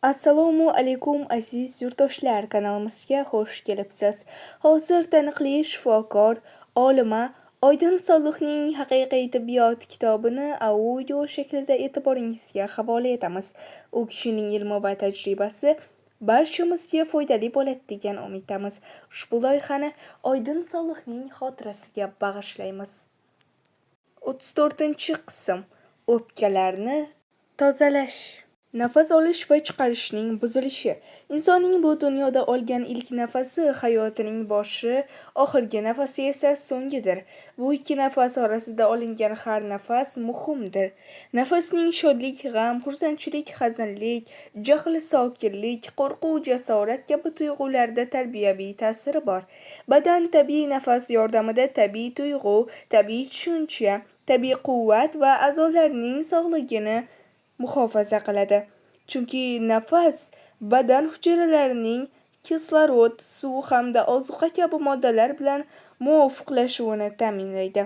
Assalomu alaykum aziz yurtdoshlar, kanalimizga xush kelibsiz. Hozir taniqli shifokor, olima Oydin Soliqning haqiqiy tibbiyot kitobini audio shaklida e'tiboringizga havola etamiz. U kishining ilmi va tajribasi barchamizga foydali bo'ladi degan umiddamiz. Ushbu loyihani Oydin Soliqning xotirasiga bag'ishlaymiz. 34-qism o'pkalarni tozalash. Nafas olish va chiqarishning buzilishi. Insonning bu dunyoda olgan ilk nafasi hayotining boshi, oxirgi nafasi esa so'ngidir. Bu ikki nafas orasida olingan har nafas muhimdir. Nafasning shodlik, g'am, xursandchilik, hazinlik, jahl, sokinlik, qo'rquv, jasorat kabi tuyg'ularda tarbiyaviy ta'siri bor. Badan tabiiy nafas yordamida tabiiy tuyg'u, tabiiy tushuncha, tabiiy quvvat va a'zolarning sog'ligini muhofaza qiladi. Chunki nafas badan hujayralarining kislorod, suv hamda ozuqa kabi moddalar bilan muvofiqlashuvini ta'minlaydi.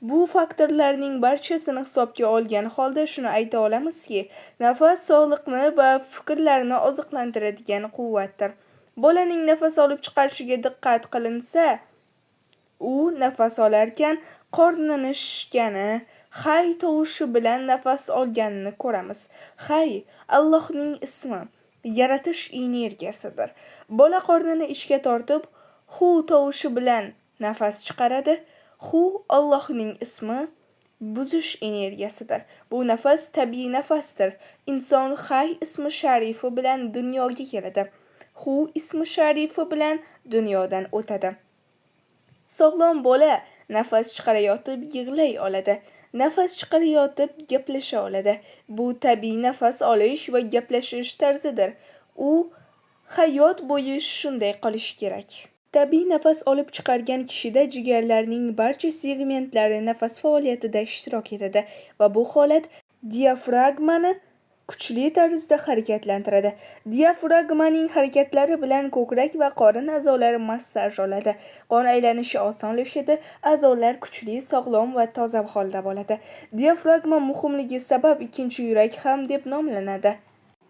Bu faktorlarning barchasini hisobga olgan holda shuni ayta olamizki, nafas sog'liqni va fikrlarni oziqlantiradigan quvvatdir. Bolaning nafas olib chiqarishiga diqqat qilinsa, u nafas olarkan qornini shishgani, hay tovushi bilan nafas olganini ko'ramiz. Hay Allohning ismi, yaratish energiyasidir. Bola qornini ichga tortib, hu tovushi bilan nafas chiqaradi. Hu Allohning ismi, buzish energiyasidir. Bu nafas tabiiy nafasdir. Inson hay ismi sharifi bilan dunyoga keladi. Hu ismi sharifi bilan dunyodan o'tadi. Sog'lom bola nafas chiqarayotib yig'lay oladi. Nafas chiqarayotib gaplasha oladi. Bu tabiiy nafas olish va gaplashish tarzidir. U hayot bo'yi shunday qolishi kerak. Tabiiy nafas olib chiqargan kishida jigarlarning barcha segmentlari nafas faoliyatida ishtirok etadi va bu holat diafragmani kuchli tarzda harakatlantiradi. Diafragmaning harakatlari bilan ko'krak va qorin a'zolari massaj oladi. Qon aylanishi osonlashadi, a'zolar kuchli, sog'lom va toza holda bo'ladi. Diafragma muhimligi sabab ikkinchi yurak ham deb nomlanadi.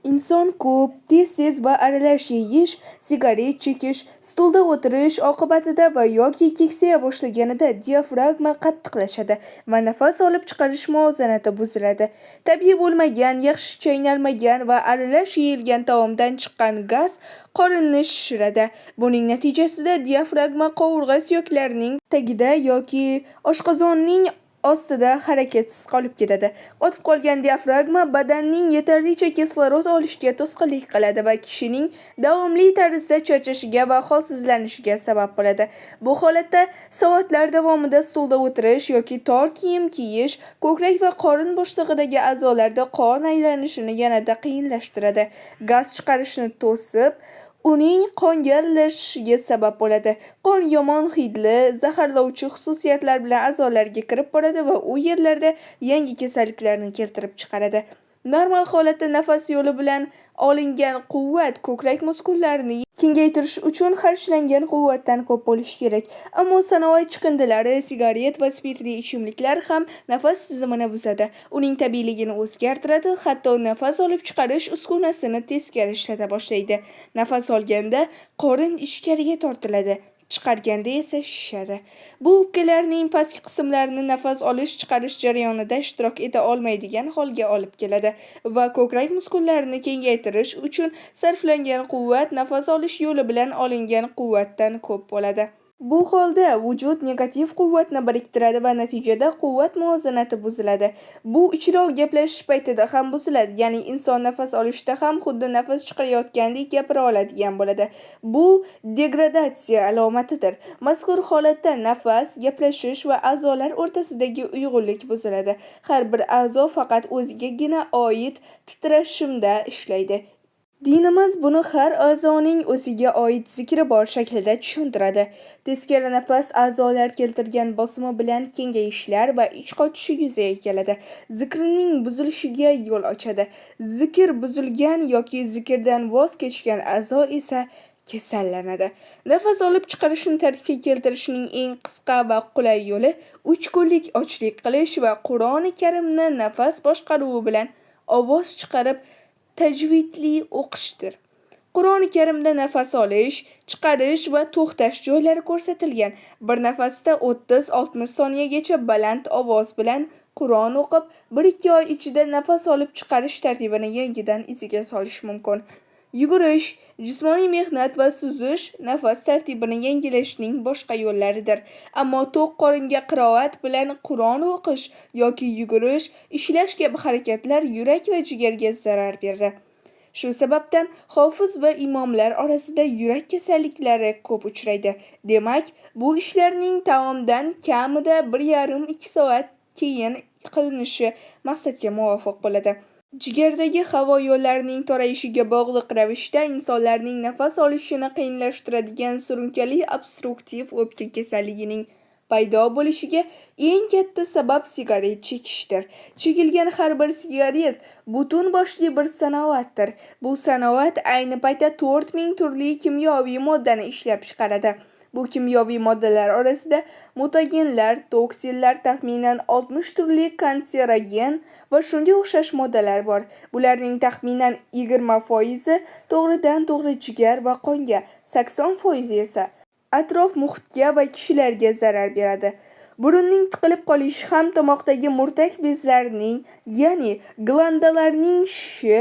Inson ko'p, tez va aralash yeyish, sigaret chekish, stulda o'tirish oqibatida va yoki keksaya boshlaganida diafragma qattiqlashadi va nafas olib chiqarish muvozanati buziladi. Tabiiy bo'lmagan, yaxshi chaynalmagan va aralash yeyilgan taomdan chiqqan gaz qorinni shishiradi. Buning natijasida diafragma qovurg'a suyaklarining tagida yoki oshqozonning ostida harakatsiz qolib ketadi. Qotib qolgan diafragma badanning yetarlicha kislorod olishiga to'sqinlik qiladi va kishining davomli tarzda charchashiga va holsizlanishiga sabab bo'ladi. Bu holatda soatlar davomida stulda o'tirish yoki tor kiyim kiyish ko'krak va qorin bo'shlig'idagi a'zolarda qon aylanishini yanada qiyinlashtiradi. Gaz chiqarishni to'sib, uning qonga aralashishiga sabab bo'ladi. Qon yomon hidli, zaharlovchi xususiyatlar bilan a'zolarga kirib boradi va u yerlarda yangi kasalliklarni keltirib chiqaradi. Normal holatda nafas yo'li bilan olingan quvvat ko'krak muskullarini kengaytirish uchun xarjlangan quvvatdan ko'p bo'lishi kerak. Ammo sanoat chiqindilari, sigaret va spirtli ichimliklar ham nafas tizimini buzadi. Uning tabiiyligini o'zgartiradi, hatto nafas olib chiqarish uskunasini teskari ishlata boshlaydi. Nafas olganda qorin ichkariga tortiladi. Chiqarganda esa shishadi. Bu o'pkalarning pastki qismlarini nafas olish chiqarish jarayonida ishtirok eta olmaydigan holga olib keladi va ko'krak muskullarini kengaytirish uchun sarflangan quvvat nafas olish yo'li bilan olingan quvvatdan ko'p bo'ladi. Bu holda vujud negativ quvvatni biriktiradi va natijada quvvat muvozanati buziladi. Bu ichroq gaplashish paytida ham buziladi, ya'ni inson nafas olishda ham xuddi nafas chiqarayotgandek gapira oladigan bo'ladi. Bu degradatsiya alomatidir. Mazkur holatda nafas, gaplashish va a'zolar o'rtasidagi uyg'unlik buziladi. Har bir a'zo faqat o'zigagina oid titrashimda ishlaydi. Dinimiz buni har a'zoning o'ziga oid zikri bor shaklida tushuntiradi. Teskari nafas a'zolar keltirgan bosimi bilan kengayishlar va ich qochishi yuzaga keladi. Zikrning buzilishiga yo'l ochadi. Zikr buzilgan yoki zikrdan voz kechgan a'zo esa kasallanadi. Nafas olib chiqarishni tartibga keltirishning eng qisqa va qulay yo'li 3 kunlik ochlik qilish va Qur'oni Karimni nafas boshqaruvi bilan ovoz chiqarib tajvidli o'qishdir. Qur'oni Karimda nafas olish, chiqarish va to'xtash joylari ko'rsatilgan. Bir nafasda 30-60 soniyagacha baland ovoz bilan Qur'on o'qib, 1-2 oy ichida nafas olib chiqarish tartibini yangidan iziga solish mumkin. Yugurish, jismoniy mehnat va suzish nafas tartibini yangilashning boshqa yo'llaridir. Ammo to'q qoringa qiroat bilan Qur'on o'qish yoki yugurish, ishlash kabi harakatlar yurak va jigarga zarar beradi. Shu sababdan hofiz va imomlar orasida yurak kasalliklari ko'p uchraydi. Demak, bu ishlarning taomdan kamida 1,5-2 soat keyin qilinishi maqsadga muvofiq bo'ladi. Jigardagi havo yo'llarining torayishiga bog'liq ravishda insonlarning nafas olishini qiyinlashtiradigan surunkali obstruktiv o'pka kasalligining paydo bo'lishiga eng katta sabab sigaret chekishdir. Chekilgan har bir sigaret butun boshli bir sanoatdir. Bu sanoat ayni paytda 4000 turli kimyoviy moddani ishlab chiqaradi. Bu kimyoviy moddalar orasida mutagenlar, toksinlar, taxminan 60 turli kanserogen va shunga o'xshash moddalar bor. Bularning taxminan 20% to'g'ridan-to'g'ri jigar va qonga, 80% esa atrof muhitga va kishilarga zarar beradi. Burunning tiqilib qolishi ham tomoqdagi murtak bezlarining, ya'ni glandalarning shishi,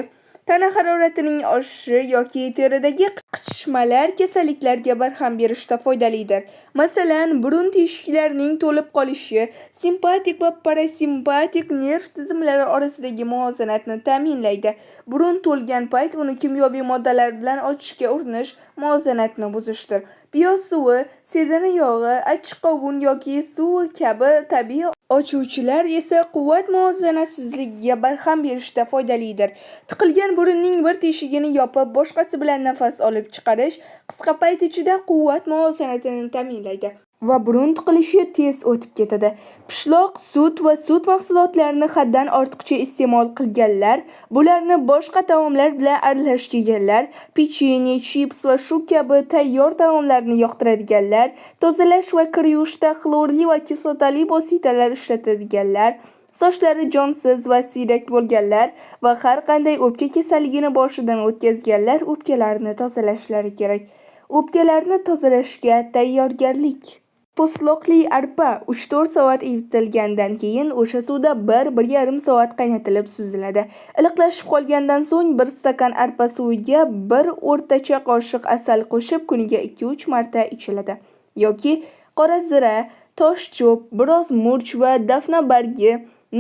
tana haroratining oshishi yoki teridagi qichishmalar kasalliklarga barham berishda foydalidir. Masalan, burun teshiklarining to'lib qolishi simpatik va parasimpatik nerv tizimlari orasidagi muvozanatni ta'minlaydi. Burun to'lgan payt uni kimyoviy moddalar bilan ochishga urinish muvozanatni buzishdir. Piyoz suvi, sedana yog'i, achchiq qovun yoki suvi kabi tabiiy ochuvchilar esa quvvat muvozanasizligiga barham berishda foydalidir. Tiqilgan burunning bir teshigini yopib, boshqasi bilan nafas olib chiqarish qisqa payt ichida quvvat muvozanatini ta'minlaydi va burun tiqilishi tez o'tib ketadi. Pishloq, sut va sut mahsulotlarini haddan ortiqcha iste'mol qilganlar, bularni boshqa taomlar bilan aralashtirib yeganlar, pechenye, chips va shu kabi tayyor taomlarni yoqtiradiganlar, tozalash va kir yuvishda xlorli va kislotali vositalar ishlatadiganlar, sochlari jonsiz va siyrak bo'lganlar va har qanday o'pka kasalligini boshidan o'tkazganlar o'pkalarini tozalashlari kerak. O'pkalarni tozalashga tayyorgarlik. Po'stloqli arpa 3-4 soat iritilgandan keyin o'sha suvda 1-1,5 soat qaynatilib suziladi. Iliqlashib qolgandan so'ng 1 stakan arpa suviga 1 o'rtacha qoshiq asal qo'shib kuniga 2-3 marta ichiladi. Yoki qora zira, toshcho'p, biroz murch va dafna bargi,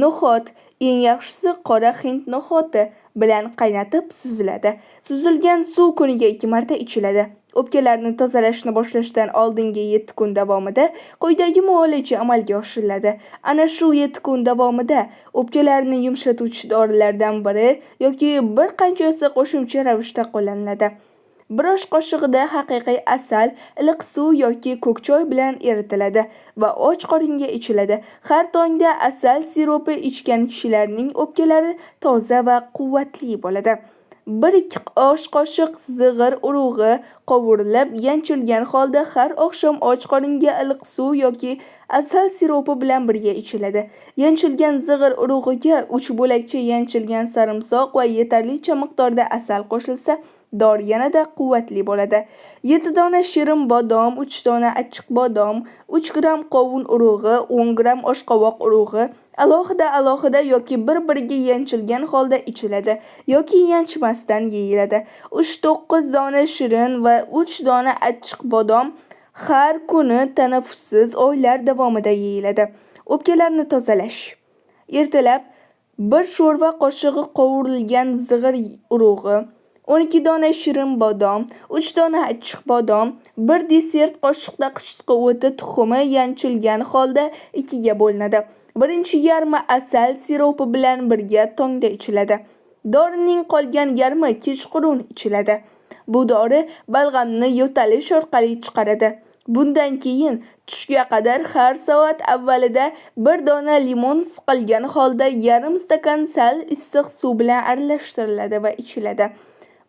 no'xat, eng yaxshisi qora hind no'xati bilan qaynatib suziladi. Suzilgan suv kuniga 2 marta ichiladi. O'pkalarni tozalashni boshlashdan oldingi 7 kun davomida quyidagi muolaja amalga oshiriladi. Ana shu 7 kun davomida o'pkalarni yumshatuvchi dorilardan biri yoki bir qanchasi qo'shimcha ravishda qo'llaniladi. Bir osh qoshig'ida haqiqiy asal, iliq suv yoki ko'k choy bilan eritiladi va och qoringa ichiladi. Har tongda asal siropi ichgan kishilarning o'pkalari toza va quvvatli bo'ladi. 1-2 osh qoshiq zig'ir urug'i qovurilib, yanchilgan holda har oqshom och qoringa iliq suv yoki asal siropi bilan birga ichiladi. Yanchilgan zig'ir urug'iga 3 bo'lakcha yanchilgan sarimsoq va yetarlicha miqdorda asal qo'shilsa, dori yanada quvvatli bo'ladi. 7 dona shirin bodom, 3 dona achchiq bodom, 3 gram qovun urug'i, 10 gram oshqovoq urug'i alohida yoki bir-biriga yanchilgan holda ichiladi yoki yanchmasdan yeyiladi. 3-9 dona shirin va 3 dona achchiq bodom har kuni tanaffussiz oylar davomida yeyiladi. O'pkalarni tozalash. Ertalab 1 sho'rva qoshig'i qovurilgan zig'ir urug'i, 12 dona shirin bodom, 3 dona achchiq bodom, 1 desert qoshiqda qishqi o'ti tuxumi yanchilgan holda 2 ga bo'linadi. Birinchi yarmi asal siropi bilan birga tongda ichiladi. Dorining qolgan yarmi kechqurun ichiladi. Bu dori balg'amni yo'talish orqali chiqaradi. Bundan keyin tushga qadar har soat avvalida 1 dona limon siqilgan holda yarim stakan sal issiq suv bilan aralashtiriladi va ichiladi.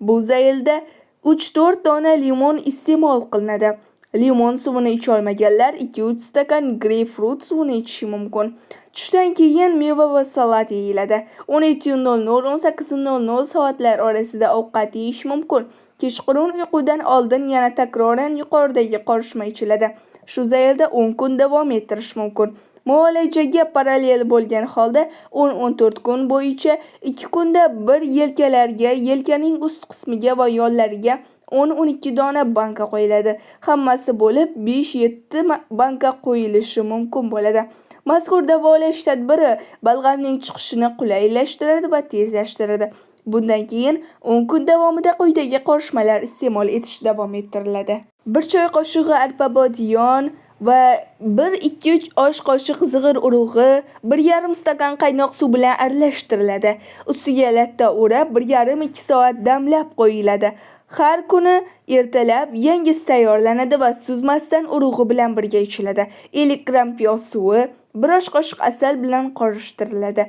Bu zaylda 3-4 dona limon iste'mol qilinadi. Limon suvini icha olmaganlar 2-3 stakan greypfrut suvini ichishi mumkin. Tushdan keyin meva va salat yeyiladi. 17:00-18:00 soatlar orasida ovqat yeyish mumkin. Kechqurun uyqudan oldin yana takroran yuqoridagi qorishma ichiladi. Shu zaylda 10 kun davom ettirish mumkin. Muolajaga parallel bo'lgan holda 10-14 kun bo'yicha 2 kunda bir yelkalarga, yelkaning ust qismiga va yonlariga 10-12 dona banka qo'yiladi. Hammasi bo'lib 5-7 banka qo'yilishi mumkin bo'ladi. Mazkur davolash tadbiri balg'amning chiqishini qulaylashtiradi va tezlashtiradi. Bundan keyin 10 kun davomida quyidagi qorishmalar iste'mol etish davom ettiriladi. 1 choy qoshiq arpa bodiyon va 1-2-3 osh qoshiq zig'ir urug'i 1,5 stakan qaynoq suv bilan aralashtiriladi. Ustiga latta o'rab 1,5-2 soat damlab qo'yiladi. Har kuni ertalab yangisi tayyorlanadi va suzmasdan urug'i bilan birga ichiladi. 50 gram piyoz suvi, 1 osh qoshiq asal bilan qorishtiriladi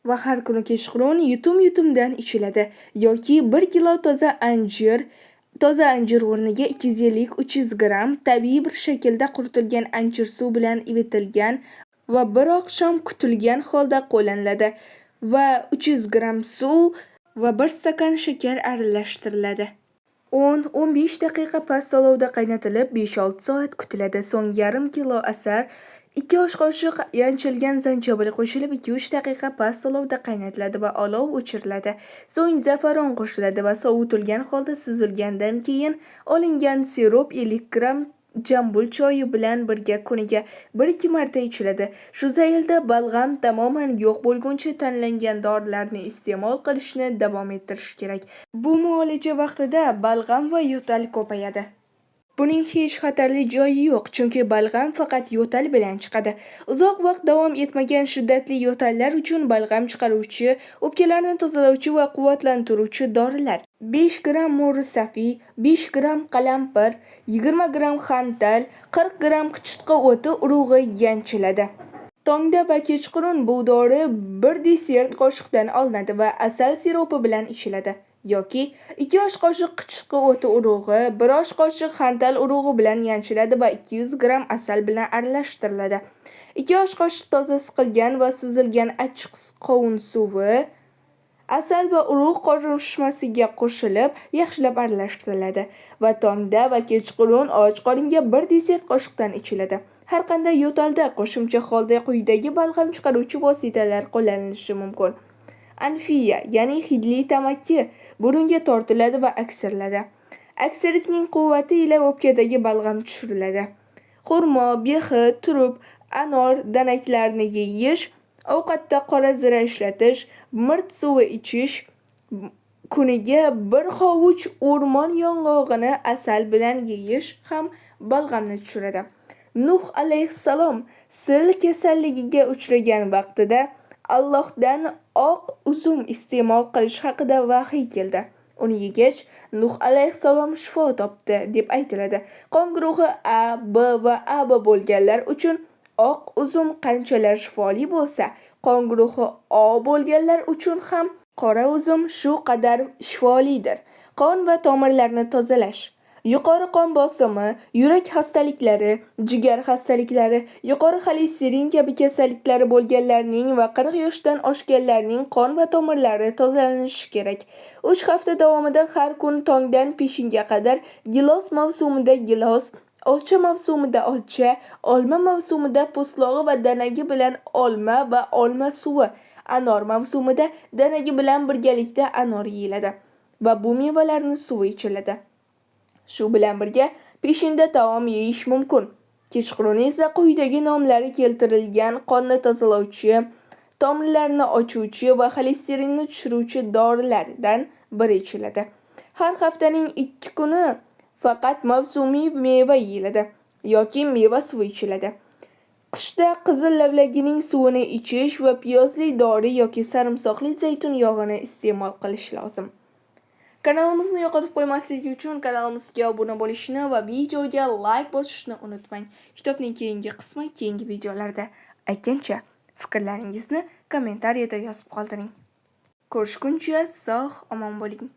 va har kuni kechqurun yutum-yutumdan ichiladi yoki 1 kilo toza anjir o'rniga 250-300 gram tabiiy bir shaklda quritilgan anjir suv bilan ivitilgan va bir oqshom kutilgan holda qo'llaniladi va 300 gram suv va 1 stakan shakar aralashtiriladi. 10-15 daqiqa past olovda qaynatilib 5-6 soat kutiladi. So'ng yarim kilo asal, 2 osh qoshiq yanchilgan zanjabil qo'shilib 2-3 daqiqa past olovda qaynatiladi va olov o'chiriladi. So'ng zafaron qo'shiladi va sovitilgan holda suzilgandan keyin olingan sirop 50 gram jambul choyi bilan birga kuniga 1-2 marta ichiladi. Shu zaylda balg'am tamoman yo'q bo'lguncha tanlangan dorilarni iste'mol qilishni davom ettirish kerak. Bu muolaja vaqtida balg'am va yo'tal ko'payadi. Buning hech xatarli joyi yo'q, chunki balg'am faqat yo'tal bilan chiqadi. Uzoq vaqt davom etmagan shiddatli yo'tallar uchun balg'am chiqaruvchi, o'pkalarni tozalovchi va quvvatlantiruvchi dorilar: 5 gram mo'ri safiy, 5 gram qalampir, 20 gram xantal, 40 gram qichitqi o'ti urug'i yanchiladi. Tongda va kechqurun bu dori 1 desert qoshiqdan olinadi va asal siropi bilan ichiladi. Yoki 2 osh qoshiq qichitqi o'ti urug'i, 1 osh qoshiq xantal urug'i bilan yanchiladi va 200 gram asal bilan aralashtiriladi. 2 osh qoshiq toza siqilgan va suzilgan achchiq qovun suvi, asal va urug' qorishmasiga qo'shilib, yaxshilab aralashtiriladi va tongda va kechqurun och qoringa 1 desert qoshiqdan ichiladi. Har qanday yo'talda qo'shimcha holda quyidagi balg'am chiqaruvchi vositalar qo'llanilishi mumkin. Anfiya, ya'ni hidli tamaki burunga tortiladi va aksiriladi. Aksirlikning quvvati ila o'pkadagi balg'am tushiriladi. Xurmo, behi, turub, anor danaklarini yeyish, ovqatda qora zira ishlatish, mirt suvi ichish, kuniga 1 hovuch o'rmon yong'og'ini asal bilan yeyish ham balg'amni tushiradi. Nuh alayhissalom sil kasalligiga uchragan vaqtida Allohdan oq uzum iste'mol qilish haqida vahiy keldi. Uni yegach, Nuh alayhissalom shifo topdi deb aytiladi. Qon guruhi A, B va AB bo'lganlar uchun oq uzum qanchalar shifoli bo'lsa, qon guruhi O bo'lganlar uchun ham qora uzum shu qadar shifolidir. Qon va tomirlarni tozalash. Yuqori qon bosimi, yurak xastaliklari, jigar xastaliklari, yuqori xolesterin kabi kasalliklari bo'lganlarning va 40 yoshdan oshganlarning qon va tomirlari tozalanishi kerak. 3 hafta davomida har kun tongdan peshinga qadar gilos mavsumida gilos, olcha mavsumida olcha, olma mavsumida po'stlog'i va danagi bilan olma va olma suvi, anor mavsumida danagi bilan birgalikda anor yeyiladi va bu mevalarning suvi ichiladi. Shu bilan birga peshinda taom yeyish mumkin. Kechqurun esa quyidagi nomlari keltirilgan qonni tozalovchi, tomirlarni ochuvchi va xolesterinni tushiruvchi dorilardan biri ichiladi. Har haftaning 2 kuni faqat mavsumiy meva yeyiladi yoki meva suvi ichiladi. Qishda qizil lavlagining suvini ichish va piyozli dori yoki sarimsoqli zaytun yog'ini iste'mol qilish lozim. Kanalimizni yo'qotib qo'ymaslik uchun kanalimizga obuna bo'lishni va videoga like bosishni unutmang. Kitobning keyingi qismi keyingi videolarda. Aytgancha, fikrlaringizni kommentariyada yozib qoldiring. Ko'rishguncha sog', omon bo'ling.